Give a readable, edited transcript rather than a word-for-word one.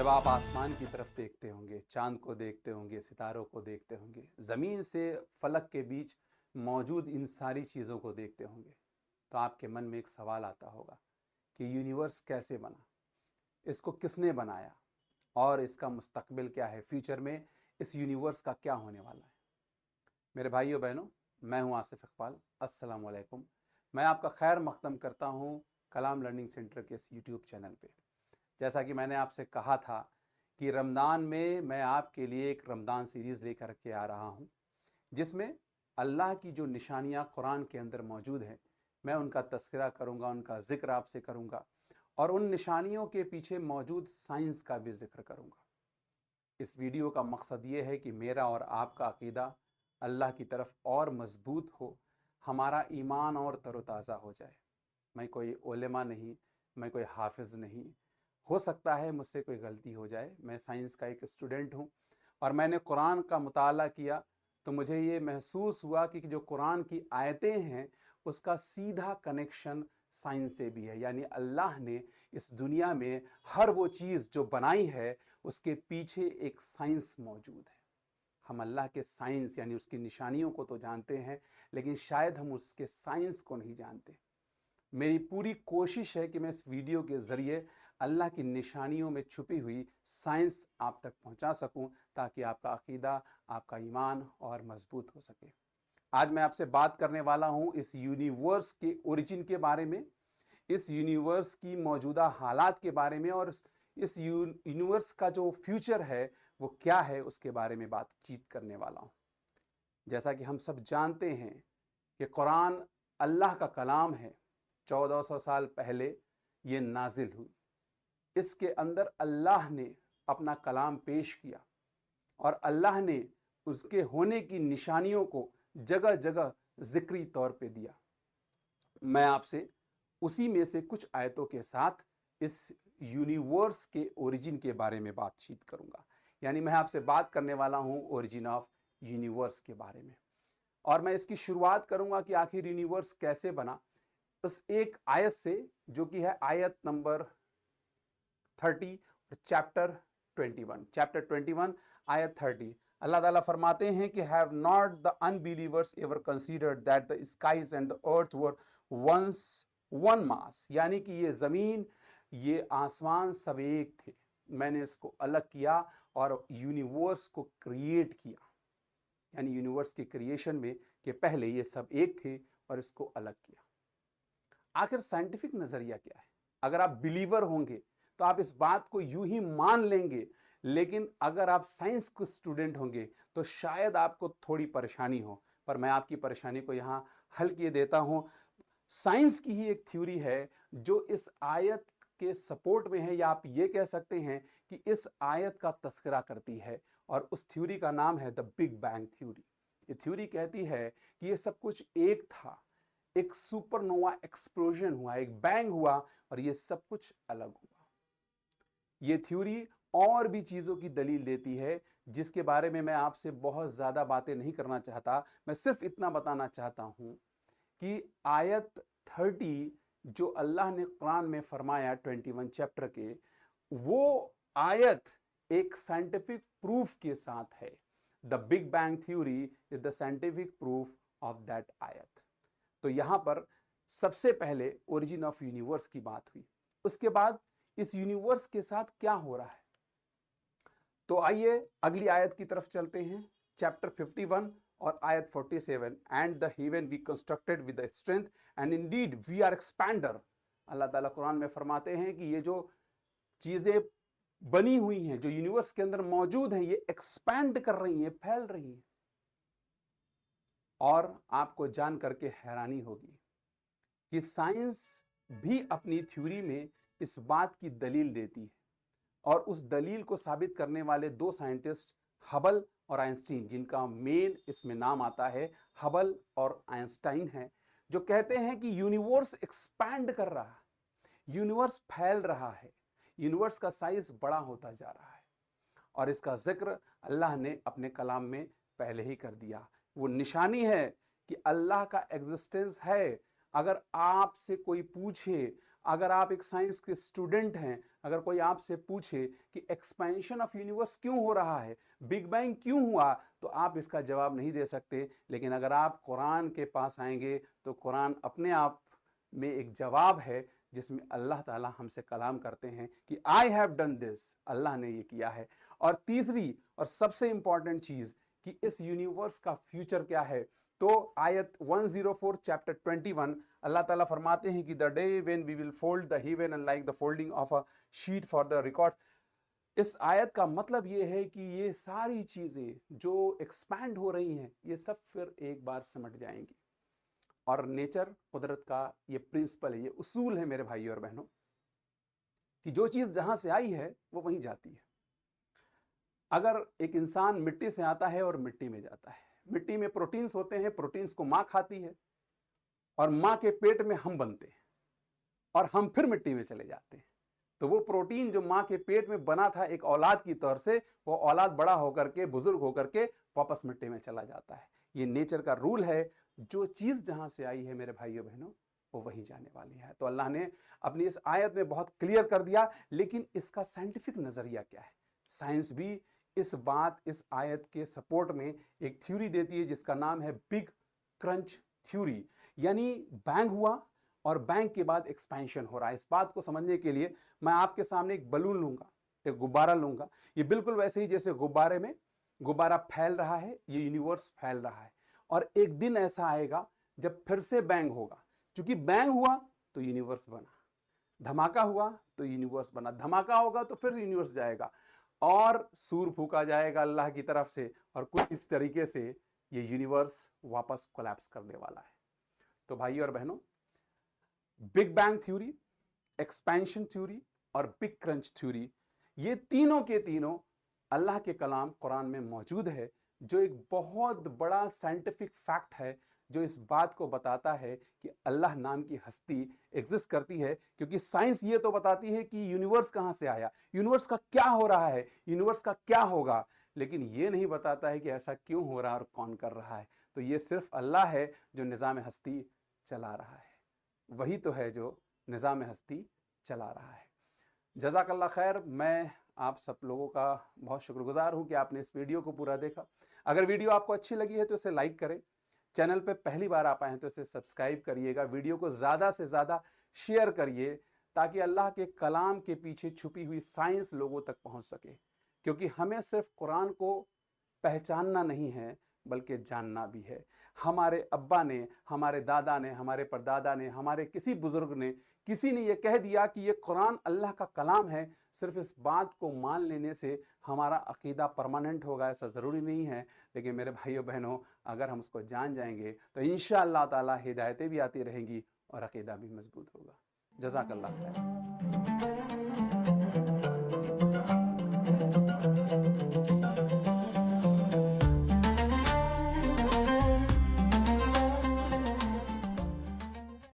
जब आप आसमान की तरफ देखते होंगे, चांद को देखते होंगे, सितारों को देखते होंगे, ज़मीन से फलक के बीच मौजूद इन सारी चीज़ों को देखते होंगे, तो आपके मन में एक सवाल आता होगा कि यूनिवर्स कैसे बना, इसको किसने बनाया और इसका मुस्तकबिल क्या है, फ्यूचर में इस यूनिवर्स का क्या होने वाला है। मेरे भाइयों बहनों, मैं हूं आसिफ इकबाल। अस्सलाम वालेकुम। मैं आपका खैर मकदम करता हूं कलाम लर्निंग सेंटर के इस यूट्यूब चैनल पे। जैसा कि मैंने आपसे कहा था कि रमज़ान में मैं आपके लिए एक रमज़ान सीरीज़ लेकर के आ रहा हूं, जिसमें अल्लाह की जो निशानियां कुरान के अंदर मौजूद हैं, मैं उनका तज़किरा करूंगा, उनका ज़िक्र आपसे करूंगा और उन निशानियों के पीछे मौजूद साइंस का भी ज़िक्र करूंगा। इस वीडियो का मकसद ये है कि मेरा और आपका अक़ीदा अल्लाह की तरफ और मज़बूत हो, हमारा ईमान और तरोताज़ा हो जाए। मैं कोई उलेमा नहीं, मैं कोई हाफिज़ नहीं, हो सकता है मुझसे कोई गलती हो जाए। मैं साइंस का एक स्टूडेंट हूँ और मैंने कुरान का मुताला किया तो मुझे ये महसूस हुआ कि जो कुरान की आयतें हैं उसका सीधा कनेक्शन साइंस से भी है। यानी अल्लाह ने इस दुनिया में हर वो चीज़ जो बनाई है उसके पीछे एक साइंस मौजूद है। हम अल्लाह के साइंस यानी उसकी निशानियों को तो जानते हैं, लेकिन शायद हम उसके साइंस को नहीं जानते। मेरी पूरी कोशिश है कि मैं इस वीडियो के ज़रिए अल्लाह की निशानियों में छुपी हुई साइंस आप तक पहुंचा सकूं, ताकि आपका अक़ीदा, आपका ईमान और मजबूत हो सके। आज मैं आपसे बात करने वाला हूं इस यूनिवर्स के ओरिजिन के बारे में, इस यूनिवर्स की मौजूदा हालात के बारे में और इस यूनिवर्स का जो फ्यूचर है वो क्या है उसके बारे में बातचीत करने वाला हूं। जैसा कि हम सब जानते हैं कि कुरान अल्लाह का कलाम है। 1400 साल पहले ये नाजिल हुई। इसके अंदर अल्लाह ने अपना कलाम पेश किया और अल्लाह ने उसके होने की निशानियों को जगह जगह जिक्री तौर पे दिया। मैं आपसे उसी में से कुछ आयतों के साथ इस यूनिवर्स के ओरिजिन के बारे में बातचीत करूंगा। यानी मैं आपसे बात करने वाला हूं ओरिजिन ऑफ यूनिवर्स के बारे में, और मैं इसकी शुरुआत करूंगा कि आखिर यूनिवर्स कैसे बना, इस एक आयत से, जो कि है आयत नंबर 30 और चैप्टर 21 आयत 30। अल्लाह ताला फरमाते हैं कि have not the unbelievers ever considered that the skies and the earth were once one mass. यानी कि ये ज़मीन, ये आसमान सब एक थे, मैंने इसको अलग किया और यूनिवर्स को क्रिएट किया। यानी यूनिवर्स के क्रिएशन में कि पहले ये सब एक थे और इसको अलग किया। आखिर साइंटिफिक नज़रिया क्या है? अगर आप बिलीवर होंगे तो आप इस बात को यूं ही मान लेंगे, लेकिन अगर आप साइंस के स्टूडेंट होंगे तो शायद आपको थोड़ी परेशानी हो, पर मैं आपकी परेशानी को यहाँ हल किए देता हूँ। साइंस की ही एक थ्योरी है जो इस आयत के सपोर्ट में है, या आप ये कह सकते हैं कि इस आयत का तस्करा करती है, और उस थ्योरी का नाम है द बिग बैंग थ्योरी। ये थ्योरी कहती है कि ये सब कुछ एक था, एक सुपरनोवा एक्सप्लोजन हुआ, एक बैंग हुआ और ये सब कुछ अलग हुआ। ये थ्योरी और भी चीज़ों की दलील देती है, जिसके बारे में मैं आपसे बहुत ज़्यादा बातें नहीं करना चाहता। मैं सिर्फ इतना बताना चाहता हूँ कि आयत 30 जो अल्लाह ने कुरान में फरमाया 21 चैप्टर के, वो आयत एक साइंटिफिक प्रूफ के साथ है। The big bang theory is the scientific proof of that आयत। तो यहां पर सबसे पहले ओरिजिन ऑफ यूनिवर्स की बात हुई, उसके बाद इस यूनिवर्स के साथ क्या हो रहा है। तो आइए अगली आयत की तरफ चलते हैं, चैप्टर 51 और आयत 47। And the heaven we constructed with the strength and indeed we are expander. अल्लाह ताला कुरान में फरमाते हैं कि ये जो चीजें बनी हुई हैं, जो यूनिवर्स के अंदर मौजूद हैं, ये एक्सपैंड कर रही हैं, फैल रही हैं। और आपको जान करके हैरानी होगी कि साइंस भी अपनी थ्योरी में इस बात की दलील देती है, और उस दलील को साबित करने वाले दो साइंटिस्ट हबल और आइंस्टीन, जिनका मेन इसमें नाम आता है हबल और आइंस्टाइन है, जो कहते हैं कि यूनिवर्स एक्सपैंड कर रहा है, यूनिवर्स फैल रहा है, यूनिवर्स का साइज बड़ा होता जा रहा है। और इसका जिक्र अल्लाह ने अपने कलाम में पहले ही कर दिया। वो निशानी है कि अल्लाह का एग्जिस्टेंस है। अगर आपसे कोई पूछे, अगर आप एक साइंस के स्टूडेंट हैं, अगर कोई आपसे पूछे कि एक्सपेंशन ऑफ यूनिवर्स क्यों हो रहा है, बिग बैंग क्यों हुआ, तो आप इसका जवाब नहीं दे सकते। लेकिन अगर आप कुरान के पास आएंगे तो कुरान अपने आप में एक जवाब है जिसमें अल्लाह ताला हमसे कलाम करते हैं कि आई हैव डन दिस, अल्लाह ने ये किया है। और तीसरी और सबसे इंपॉर्टेंट चीज कि इस यूनिवर्स का फ्यूचर क्या है, तो आयत 104 चैप्टर 21 अल्लाह ताला फरमाते हैं कि the day when we will fold the heaven and like the folding of a sheet for the record. इस आयत का मतलब ये है कि ये सारी चीजें जो एक्सपैंड हो रही हैं ये सब फिर एक बार सिमट जाएंगी। और नेचर, कुदरत का ये प्रिंसिपल है, ये उसूल है मेरे भाइयों और बहनों, कि जो चीज जहां से आई है वो वहीं जाती है। अगर एक इंसान मिट्टी से आता है और मिट्टी में जाता है, मिट्टी में प्रोटीन्स होते हैं, प्रोटीन्स को माँ खाती है और माँ के पेट में हम बनते हैं और हम फिर मिट्टी में चले जाते हैं। तो वो प्रोटीन जो माँ के पेट में बना था एक औलाद की तौर से, वो औलाद बड़ा होकर के, बुजुर्ग होकर के वापस मिट्टी में चला जाता है। ये नेचर का रूल है, जो चीज जहां से आई है मेरे भाइयों बहनों वो वहीं जाने वाली है। तो अल्लाह ने अपनी इस आयत में बहुत क्लियर कर दिया। लेकिन इसका साइंटिफिक नजरिया क्या है? साइंस भी इस आयत के सपोर्ट में एक थ्योरी देती है जिसका नाम है बिग क्रंच थ्योरी। यानी बैंग हुआ और बैंग के बाद एक्सपेंशन हो रहा है। इस बात को समझने के लिए मैं आपके सामने एक बलून लूंगा, एक गुब्बारा लूंगा। ये बिल्कुल वैसे ही जैसे गुब्बारे में गुब्बारा फैल रहा है, ये यूनिवर्स फैल रहा है। और एक दिन ऐसा आएगा जब फिर से बैंग होगा। क्योंकि बैंग हुआ तो यूनिवर्स बना, धमाका हुआ तो यूनिवर्स बना, धमाका होगा तो फिर यूनिवर्स जाएगा और सूर फूका जाएगा अल्लाह की तरफ से, और कुछ इस तरीके से ये यूनिवर्स वापस कोलैप्स करने वाला है। तो भाइयों और बहनों, big bang theory, expansion theory और बिग क्रंच थ्योरी, ये तीनों के तीनों अल्लाह के कलाम कुरान में मौजूद है, जो एक बहुत बड़ा साइंटिफिक फैक्ट है जो इस बात को बताता है कि अल्लाह नाम की हस्ती एग्जिस्ट करती है। क्योंकि साइंस ये तो बताती है कि यूनिवर्स कहाँ से आया, यूनिवर्स का क्या हो रहा है, यूनिवर्स का क्या होगा, लेकिन ये नहीं बताता है कि ऐसा क्यों हो रहा है और कौन कर रहा है। तो ये सिर्फ अल्लाह है जो निज़ाम हस्ती चला रहा है, वही तो है जो निज़ाम हस्ती चला रहा है। जज़ाकल्लाह खैर। मैं आप सब लोगों का बहुत शुक्रगुजार हूँ कि आपने इस वीडियो को पूरा देखा। अगर वीडियो आपको अच्छी लगी है तो इसे लाइक करें, चैनल पे पहली बार आप आए हैं तो इसे सब्सक्राइब करिएगा, वीडियो को ज़्यादा से ज़्यादा शेयर करिए ताकि अल्लाह के कलाम के पीछे छुपी हुई साइंस लोगों तक पहुँच सके। क्योंकि हमें सिर्फ कुरान को पहचानना नहीं है बल्कि जानना भी है। हमारे अब्बा ने, हमारे दादा ने, हमारे परदादा ने, हमारे किसी बुजुर्ग ने, किसी ने ये कह दिया कि ये कुरान अल्लाह का कलाम है, सिर्फ इस बात को मान लेने से हमारा अकीदा परमानेंट होगा ऐसा ज़रूरी नहीं है। लेकिन मेरे भाइयों बहनों, अगर हम उसको जान जाएंगे तो इंशाअल्लाह ताला हिदायतें भी आती रहेंगी और अकीदा भी मजबूत होगा। जज़ाकल्लाह खैर।